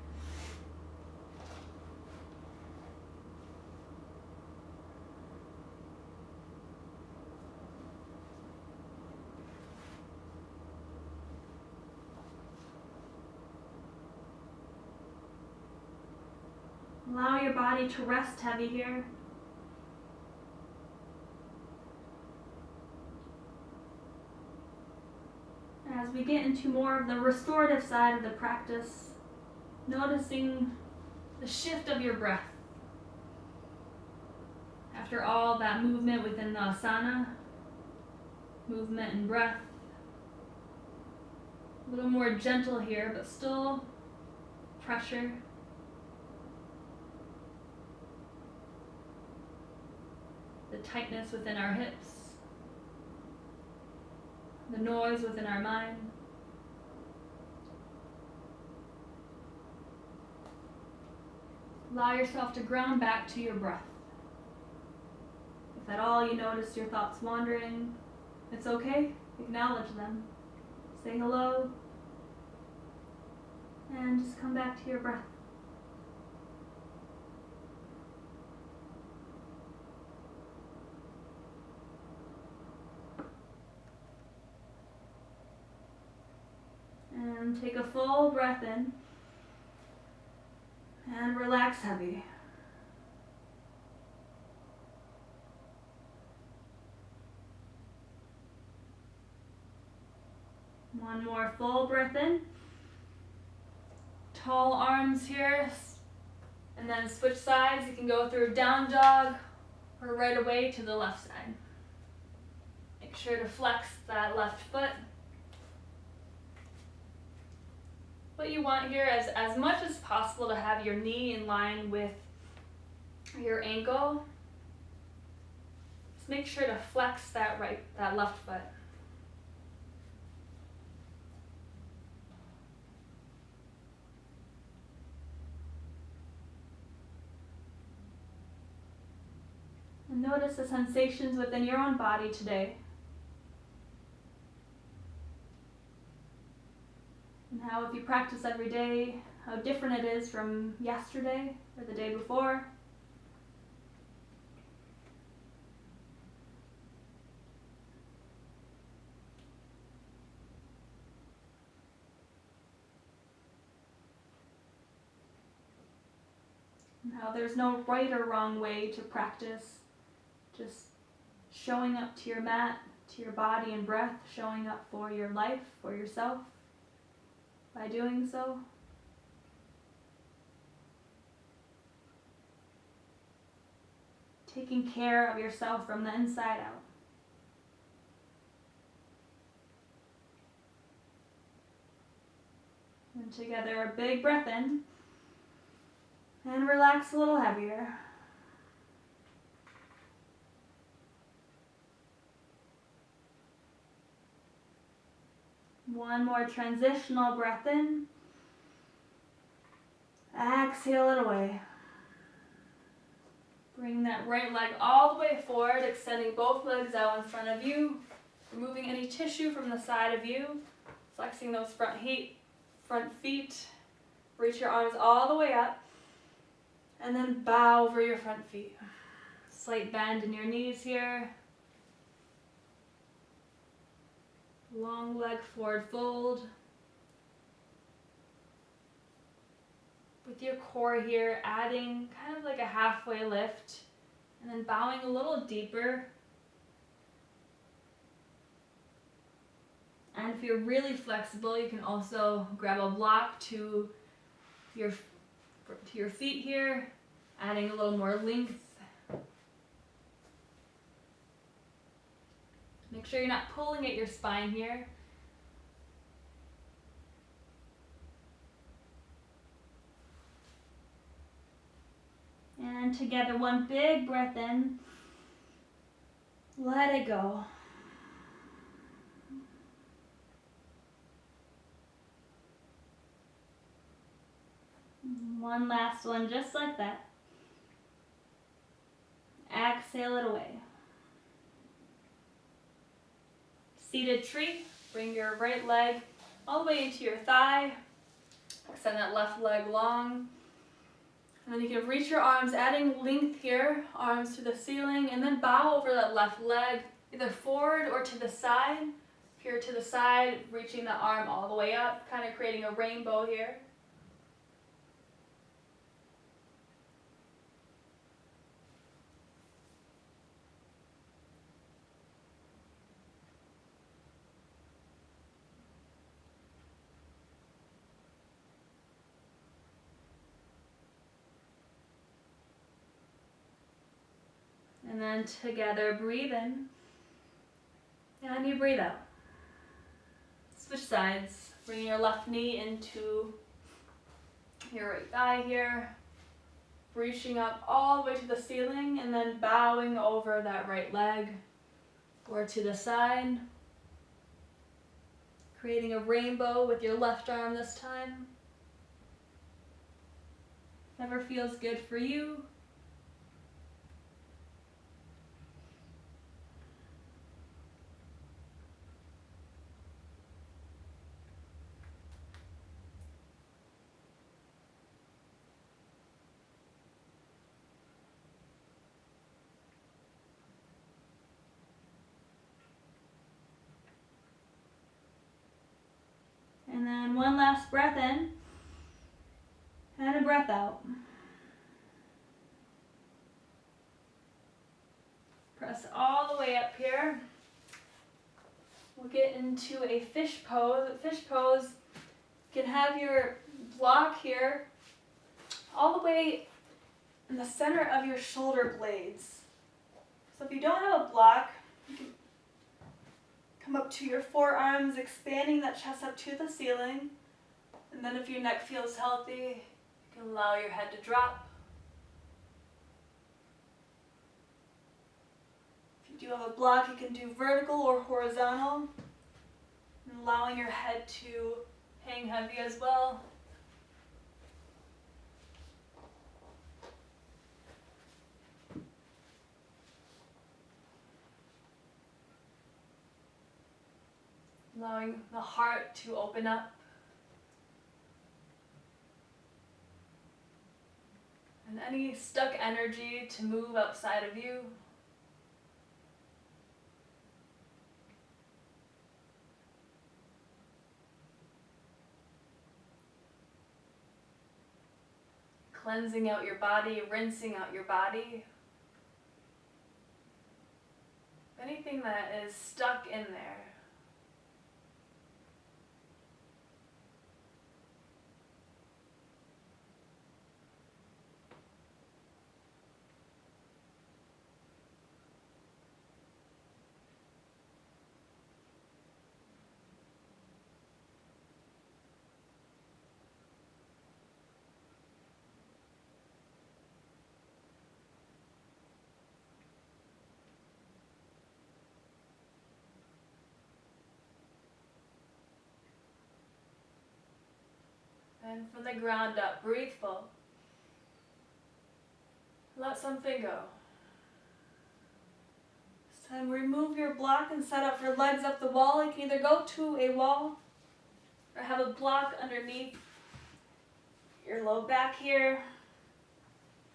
Allow your body to rest heavy here. As we get into more of the restorative side of the practice, noticing the shift of your breath. After all that movement within the asana, movement and breath, a little more gentle here, but still pressure. The tightness within our hips. The noise within our mind. Allow yourself to ground back to your breath. If at all you notice your thoughts wandering, it's okay. Acknowledge them. Say hello. And just come back to your breath. And take a full breath in and relax heavy. One more full breath in. Tall arms here, and then switch sides. You can go through down dog or right away to the left side. Make sure to flex that left foot. What you want here is as much as possible to have your knee in line with your ankle. Just make sure to flex that left foot. And notice the sensations within your own body today. And how, if you practice every day, how different it is from yesterday or the day before. And how there's no right or wrong way to practice. Just showing up to your mat, to your body and breath, showing up for your life, for yourself. By doing so, taking care of yourself from the inside out. And together, a big breath in, and relax a little heavier. One more transitional breath in. Exhale it away. Bring that right leg all the way forward, extending both legs out in front of you, removing any tissue from the side of you, flexing those front feet. Reach your arms all the way up, and then bow over your front feet. Slight bend in your knees here. Long leg forward fold. With your core here, adding kind of like a halfway lift, and then bowing a little deeper. And if you're really flexible, you can also grab a block to your feet here, adding a little more length. Make sure you're not pulling at your spine here. And together, one big breath in. Let it go. One last one, just like that. Exhale it away. Seated tree. Bring your right leg all the way into your thigh. Extend that left leg long. And then you can reach your arms, adding length here, arms to the ceiling, and then bow over that left leg, either forward or to the side. If you're to the side, reaching the arm all the way up, kind of creating a rainbow here. And then together, breathe in, and you breathe out. Switch sides. Bring your left knee into your right thigh here. Reaching up all the way to the ceiling, and then bowing over that right leg, or to the side. Creating a rainbow with your left arm this time. Whatever feels good for you. And then one last breath in, and a breath out. Press all the way up here. We'll get into a fish pose. Fish pose, you can have your block here all the way in the center of your shoulder blades. So if you don't have a block, you can come up to your forearms, expanding that chest up to the ceiling. And then if your neck feels healthy, you can allow your head to drop. If you do have a block, you can do vertical or horizontal, and allowing your head to hang heavy as well. Allowing the heart to open up. And any stuck energy to move outside of you. Cleansing out your body, rinsing out your body. Anything that is stuck in there. And from the ground up, breathe full. Let something go. This time remove your block and set up your legs up the wall. You can either go to a wall or have a block underneath your low back here.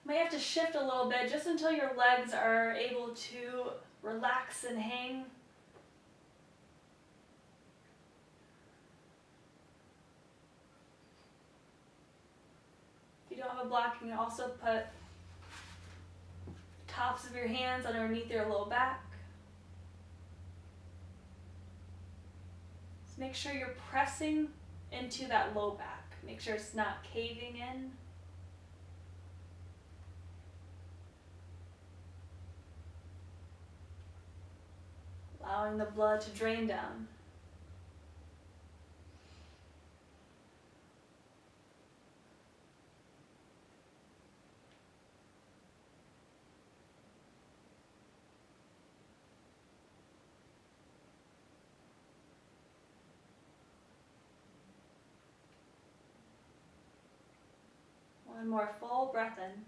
You may have to shift a little bit just until your legs are able to relax and hang. If you don't have a block, you can also put tops of your hands underneath your low back. Just make sure you're pressing into that low back. Make sure it's not caving in. Allowing the blood to drain down. One more full breath in.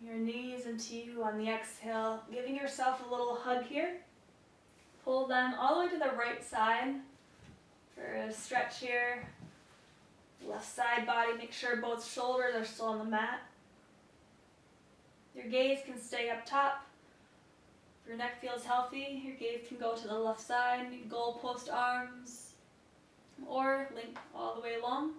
Your knees into you on the exhale, giving yourself a little hug here. Pull them all the way to the right side for a stretch here. Left side body, make sure both shoulders are still on the mat. Your gaze can stay up top. If your neck feels healthy, your gaze can go to the left side, goalpost arms, or link all the way along.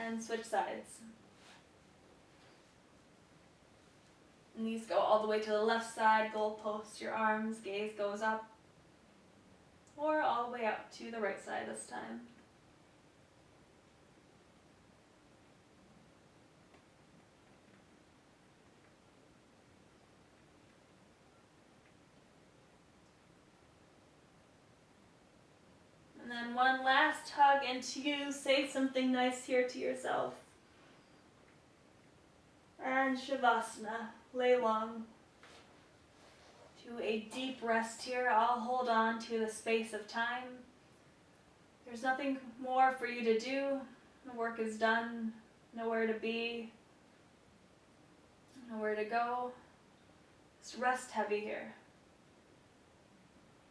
And switch sides. Knees go all the way to the left side, goalpost your arms, gaze goes up, or all the way up to the right side this time. And then one last hug into you. Say something nice here to yourself. And Shavasana. Lay long. To a deep rest here. I'll hold on to the space of time. There's nothing more for you to do. The work is done. Nowhere to be. Nowhere to go. Just rest heavy here.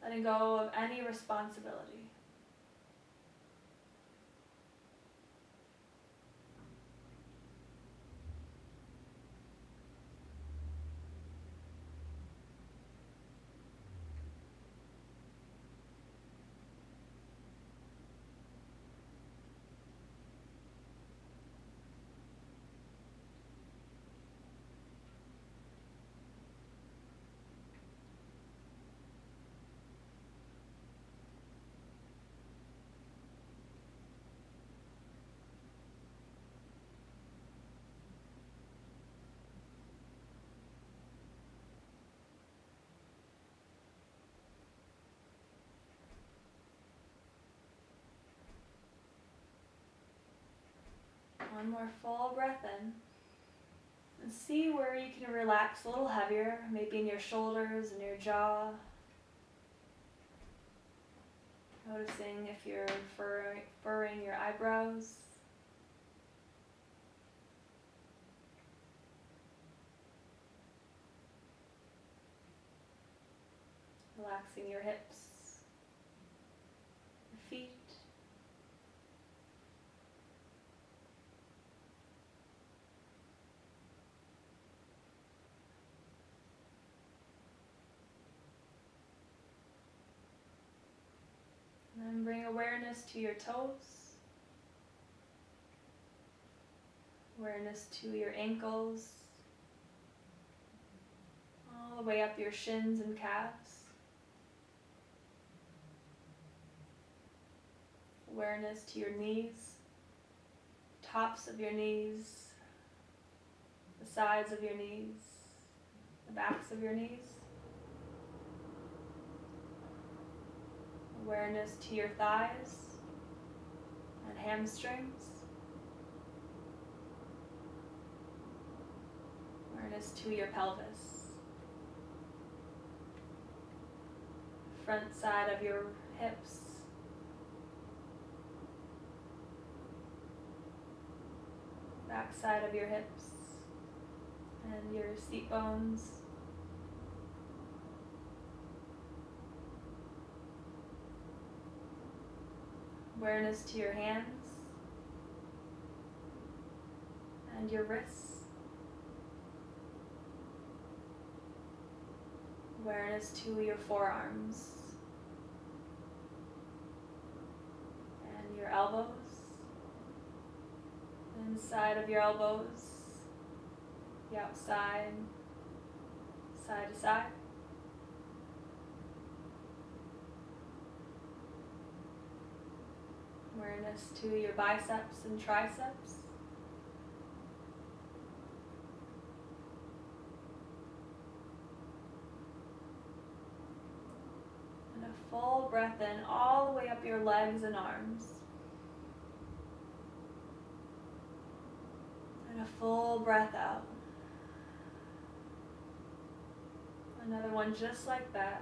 Letting go of any responsibility. One more full breath in. And see where you can relax a little heavier, maybe in your shoulders and your jaw. Noticing if you're furrowing your eyebrows. Relaxing your hips, your feet. And then bring awareness to your toes, awareness to your ankles, all the way up your shins and calves. Awareness to your knees, tops of your knees, the sides of your knees, the backs of your knees. Awareness to your thighs and hamstrings. Awareness to your pelvis. Front side of your hips. Back side of your hips. And your seat bones. Awareness to your hands and your wrists. Awareness to your forearms and your elbows. Inside of your elbows, the outside, side to side. Awareness to your biceps and triceps. And a full breath in all the way up your legs and arms. And a full breath out. Another one just like that.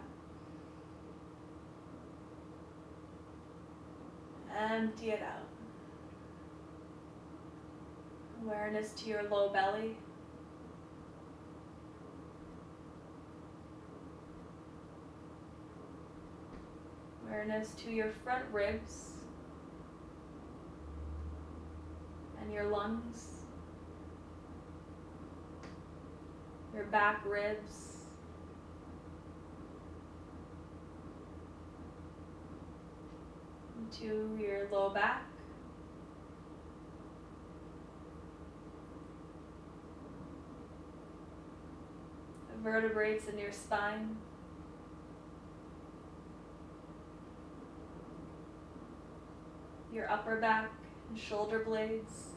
Empty it out. Awareness to your low belly. Awareness to your front ribs and your lungs. Your back ribs. To your low back. The vertebrae in your spine. Your upper back and shoulder blades.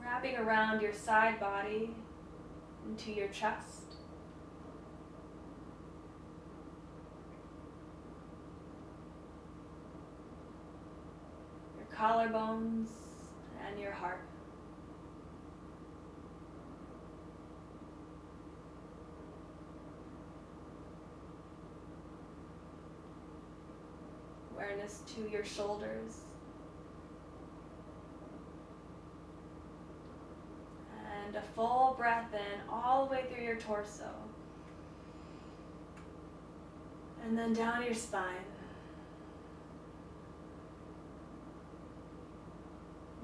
Wrapping around your side body into your chest. Collarbones and your heart. Awareness to your shoulders. And a full breath in all the way through your torso. And then down your spine.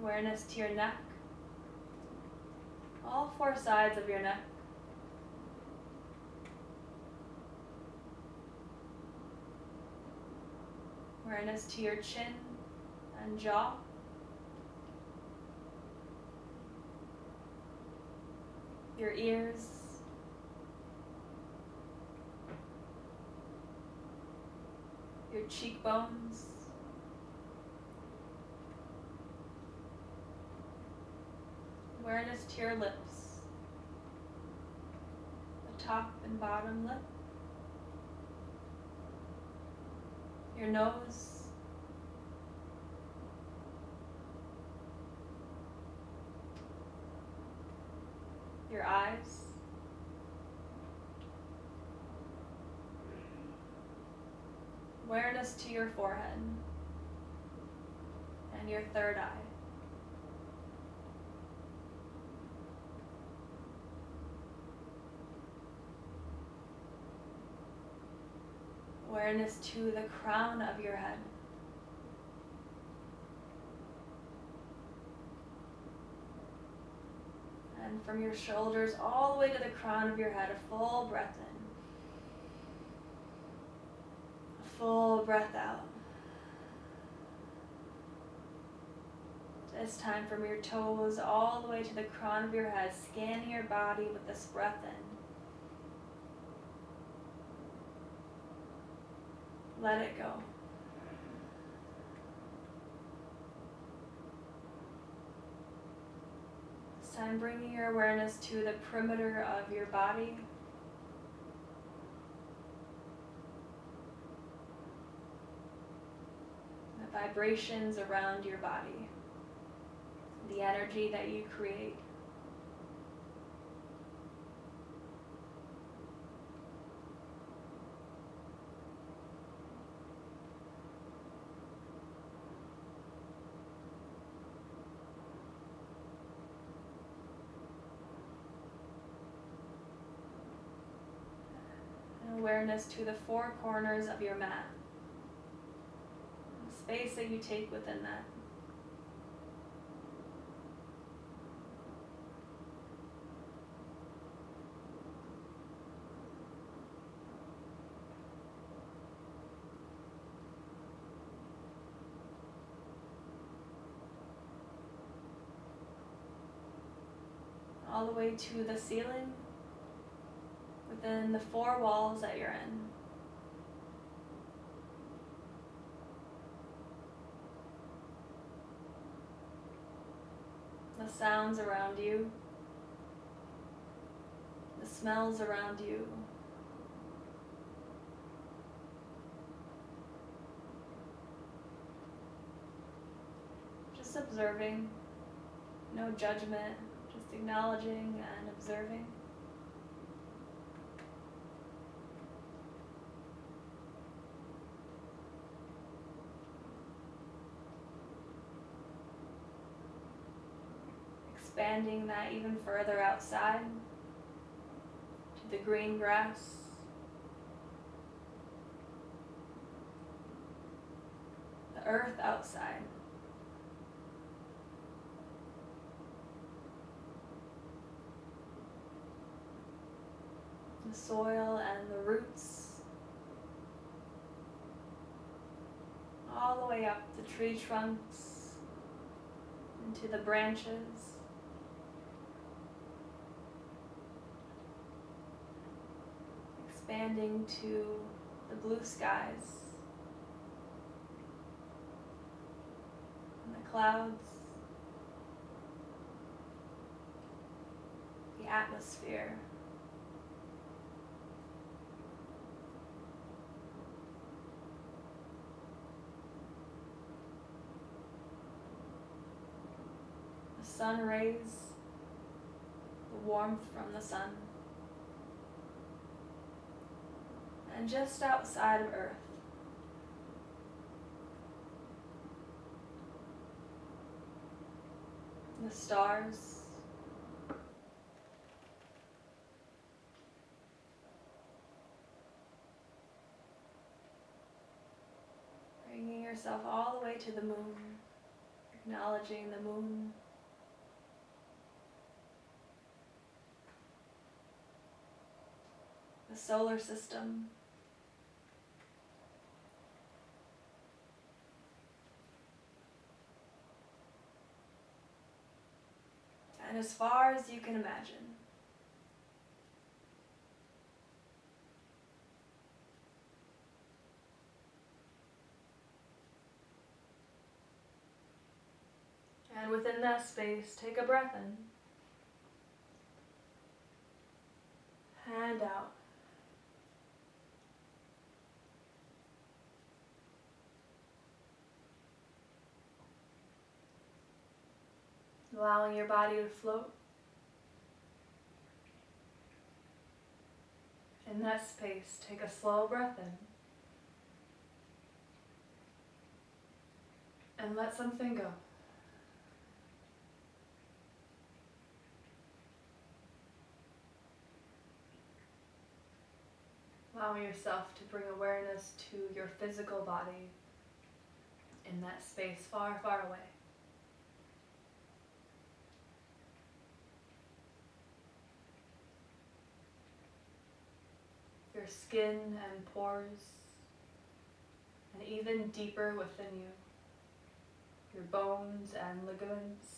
Awareness to your neck, all four sides of your neck. Awareness to your chin and jaw. Your ears. Your cheekbones. Awareness to your lips, the top and bottom lip, your nose, your eyes, awareness to your forehead and your third eye. Awareness to the crown of your head. And from your shoulders all the way to the crown of your head, a full breath in. A full breath out. This time from your toes all the way to the crown of your head, scanning your body with this breath in. Let it go. This time bringing your awareness to the perimeter of your body. The vibrations around your body. the energy that you create. Awareness to the four corners of your mat, the space that you take within that. All the way to the ceiling, within the four walls that you're in. The sounds around you, the smells around you, just observing, no judgment, just acknowledging and observing. Expanding that even further outside to the green grass, the earth outside, the soil and the roots, all the way up the tree trunks into the branches. Expanding to the blue skies and the clouds, the atmosphere. The sun rays, the warmth from the sun. And just outside of Earth, the stars, bringing yourself all the way to the moon, acknowledging the moon, the solar system, and as far as you can imagine. And within that space, take a breath in and out. Allowing your body to float in that space. Take a slow breath in and let something go. Allowing yourself to bring awareness to your physical body in that space far, far away. Your skin and pores, and even deeper within you, your bones and ligaments.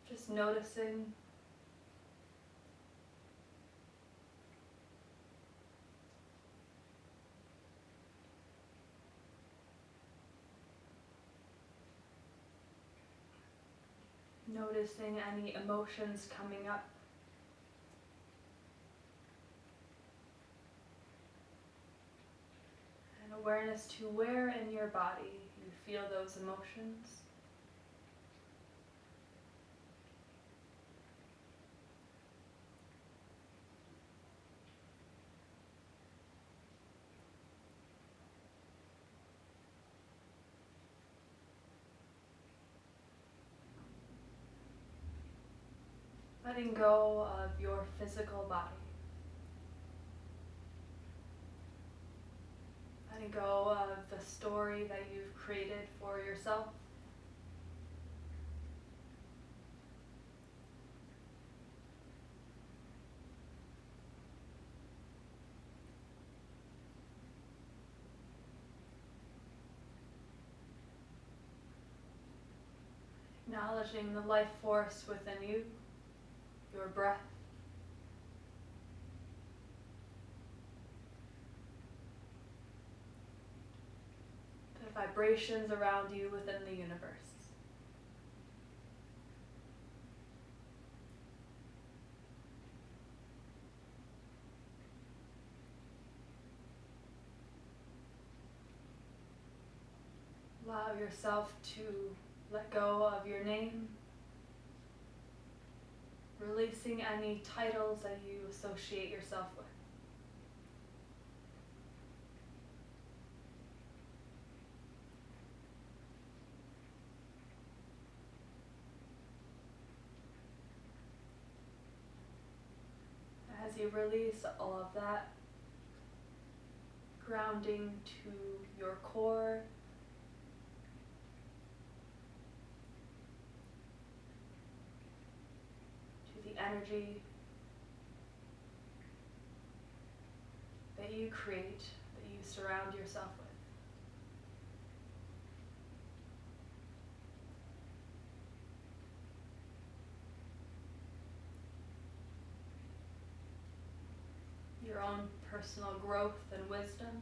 Just noticing noticing any emotions coming up. And awareness to where in your body you feel those emotions. Letting go of your physical body. Letting go of the story that you've created for yourself. Acknowledging the life force within you, your breath. The vibrations around you within the universe. Allow yourself to let go of your name, releasing any titles that you associate yourself with. As you release all of that, grounding to your core, to the energy that you create, that you surround yourself with. Your own personal growth and wisdom.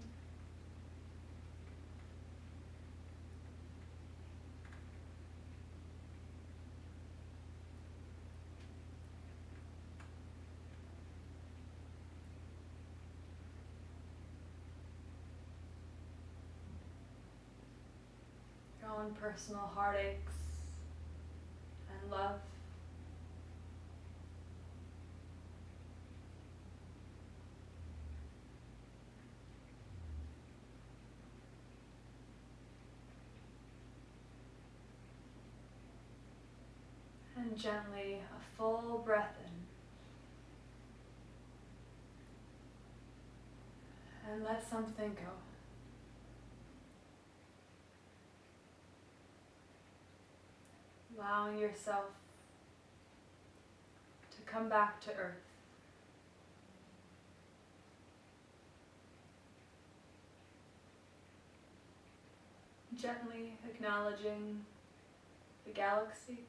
Your own personal heartaches and love. And gently, a full breath in. And let something go. Allowing yourself to come back to earth. Gently acknowledging the galaxy.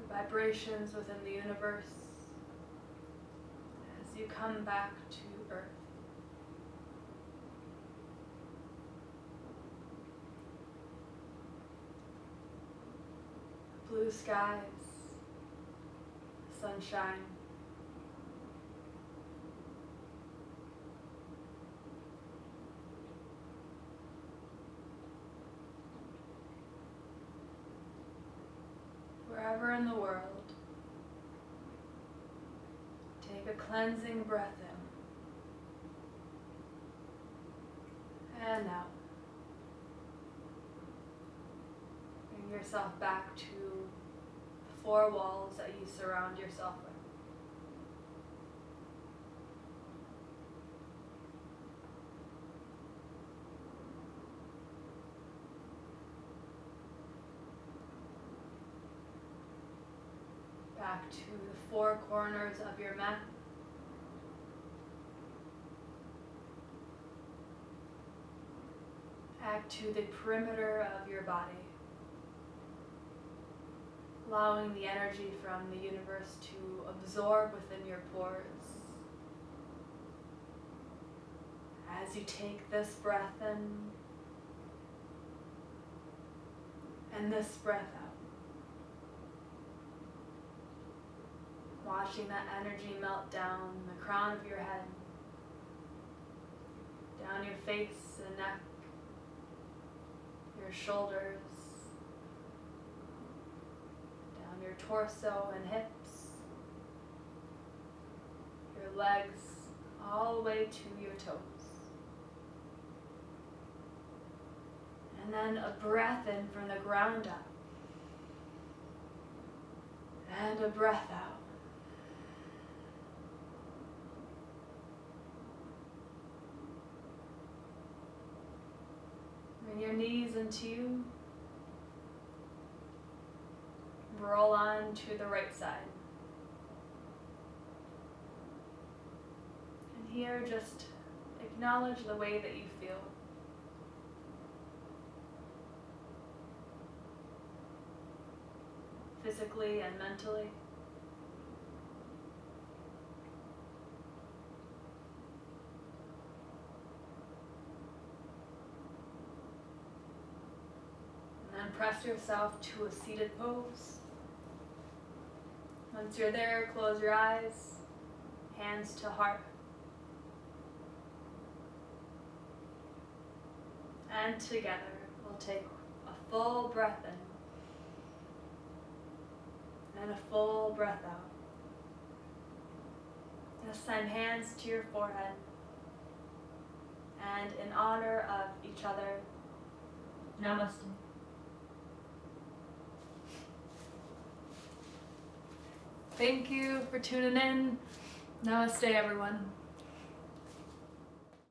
Vibrations within the universe as you come back to earth. Blue skies, sunshine. Wherever in the world, take a cleansing breath in and out. Bring yourself back to the four walls that you surround yourself with. Back to the four corners of your mat. Back to the perimeter of your body. Allowing the energy from the universe to absorb within your pores. as you take this breath in and this breath out. Watching that energy melt down the crown of your head, down your face and neck, your shoulders, down your torso and hips, your legs, all the way to your toes. And then a breath in from the ground up. And a breath out. Bring your knees into you. Roll on to the right side. And here, just acknowledge the way that you feel. Physically and mentally. And then press yourself to a seated pose. Once you're there, close your eyes, hands to heart. And together, we'll take a full breath in. And a full breath out. Just send hands to your forehead. And in honor of each other, Namaste. Thank you for tuning in. Namaste, everyone.